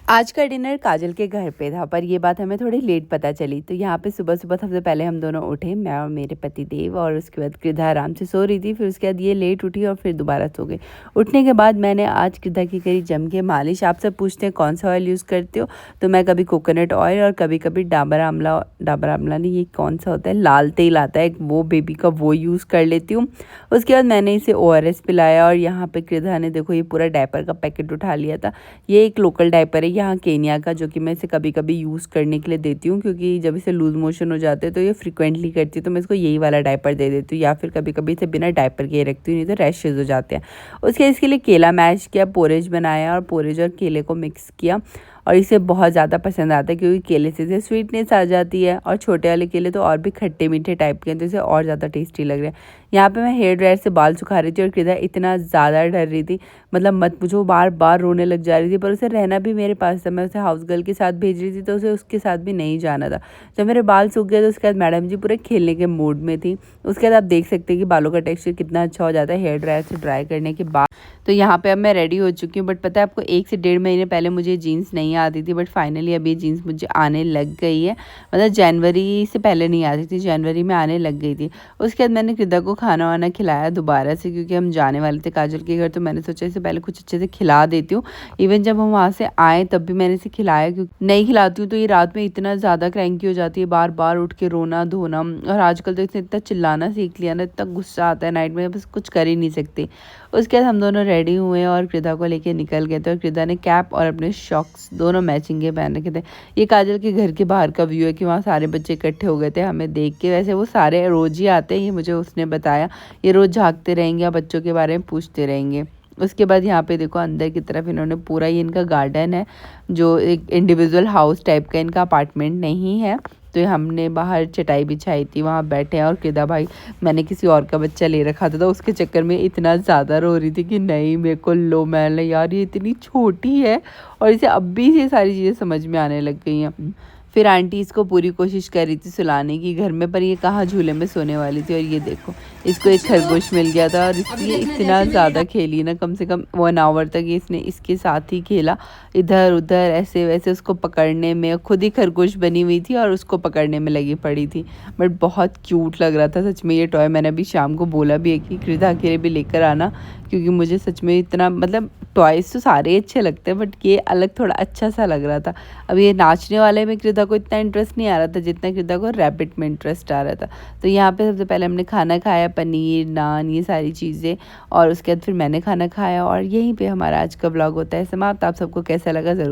आज का डिनर काजल के घर पे था, पर ये बात हमें थोड़ी लेट पता चली। तो यहाँ पे सुबह-सुबह सबसे पहले हम दोनों उठे, मैं और मेरे पति देव, और उसके बाद कृधा आराम से सो रही थी। फिर उसके बाद ये लेट उठी और फिर दोबारा सो गई। उठने के बाद मैंने आज कृधा की करी जम के मालिश। आप सब पूछते हैं कौन सा ऑयल यूज़ करते हो, तो मैं कभी कोकोनट ऑयल और कभी-कभी डाबर आंवला नहीं, ये कौन सा होता है, लाल तेल आता है एक, वो बेबी का, वो यूज़ कर लेती हूँ। उसके बाद मैंने इसे ORS पिलाया और यहाँ पे कृधा ने देखो ये पूरा डायपर का पैकेट उठा लिया था। ये एक लोकल डायपर है यहाँ केनिया का, जो कि मैं इसे कभी कभी यूज़ करने के लिए देती हूँ, क्योंकि जब इसे लूज मोशन हो जाते हैं तो ये फ्रिक्वेंटली करती है, तो मैं इसको यही वाला डायपर दे देती हूँ, या फिर कभी कभी इसे बिना डायपर के रखती हूँ, नहीं तो रैशेज़ हो जाते हैं। उसके इसके लिए केला मैश किया, पोरेज बनाया और पोरेज और केले को मिक्स किया, और इसे बहुत ज़्यादा पसंद आता है क्योंकि केले से इसे स्वीटनेस आ जाती है, और छोटे वाले केले तो और भी खट्टे मीठे टाइप के हैं, तो इसे और ज़्यादा टेस्टी लग रहे हैं। यहाँ पे मैं हेयर ड्रायर से बाल सुखा रही थी और कृधा इतना ज़्यादा डर रही थी, मतलब मत पूछो, बार बार रोने लग जा रही थी। पर उसे रहना भी मेरे पास था, मैं उसे हाउस गर्ल के साथ भेज रही थी, तो उसे उसके साथ भी नहीं जाना था। जब मेरे बाल सूख गए तो उसके बाद मैडम जी पूरे खेलने के मूड में थी। उसके बाद आप देख सकते हैं कि बालों का टेक्सचर कितना अच्छा हो जाता है हेयर ड्रायर से ड्राई करने के बाद। तो यहाँ पे अब मैं रेडी हो चुकी हूँ, बट पता है आपको 1 से 1.5 महीने पहले मुझे जीन्स नहीं आती थी, बट फाइनली अभी जीन्स मुझे आने लग गई है। मतलब जनवरी से पहले नहीं आती थी, जनवरी में आने लग गई थी। उसके बाद मैंने कृधा को खाना वाना खिलाया दोबारा से, क्योंकि हम जाने वाले थे काजल के घर, तो मैंने सोचा इससे पहले कुछ अच्छे से खिला देती हूँ। इवन जब हम वहाँ से आए तब भी मैंने इसे खिलाया, क्योंकि नहीं खिलाती हूँ तो ये रात में इतना ज़्यादा क्रैंकी हो जाती है, बार बार उठ के रोना धोना। और आजकल तो इसने इतना चिल्लाना सीख लिया ना, इतना गुस्सा आता है नाइट में, बस कुछ कर ही नहीं सकती। उसके बाद हम दोनों रेडी हुए और कृधा को लेके निकल गए थे, और कृधा ने कैप और अपने शॉक्स दोनों मैचिंग के पहन रखे थे। ये काजल के घर के बाहर का व्यू है कि वहाँ सारे बच्चे इकट्ठे हो गए थे हमें देख के। वैसे वो सारे रोज़ ही आते हैं, ये मुझे उसने बताया, ये रोज़ झाँकते रहेंगे या बच्चों के बारे में पूछते रहेंगे। उसके बाद यहाँ पे देखो अंदर की तरफ इन्होंने पूरा, ये इनका गार्डन है, जो एक इंडिविजुअल हाउस टाइप का, इनका अपार्टमेंट नहीं है। तो हमने बाहर चटाई बिछाई थी, वहाँ बैठे हैं। और कृधा भाई, मैंने किसी और का बच्चा ले रखा था, तो उसके चक्कर में इतना ज़्यादा रो रही थी कि नहीं मेरे को लो। मैंने यार ये इतनी छोटी है और इसे अब भी ये सारी चीज़ें समझ में आने लग गई हैं। फिर आंटी इसको पूरी कोशिश कर रही थी सुलाने की घर में, पर ये कहाँ झूले में सोने वाली थी। और ये देखो इसको एक खरगोश मिल गया था, और इसलिए इतना ज़्यादा खेली ना, कम से कम 1 आवर तक इसने इसके साथ ही खेला, इधर उधर ऐसे वैसे उसको पकड़ने में। खुद ही खरगोश बनी हुई थी और उसको पकड़ने में लगी पड़ी थी, बट बहुत क्यूट लग रहा था सच में ये टॉय। मैंने अभी शाम को बोला भी है कि कृधा के लिए भी लेकर आना, क्योंकि मुझे सच में इतना, मतलब टॉयज़ तो सारे अच्छे लगते हैं, बट ये अलग थोड़ा अच्छा सा लग रहा था। अब ये नाचने वाले में कृधा को इतना इंटरेस्ट नहीं आ रहा था जितना कृधा को रैबिट में इंटरेस्ट आ रहा था। तो यहाँ पे सबसे पहले हमने खाना खाया, पनीर नान ये सारी चीज़ें, और उसके बाद फिर मैंने खाना खाया, और यहीं पे हमारा आज का व्लॉग होता है समाप्त। आप सबको कैसा लगा ज़रूर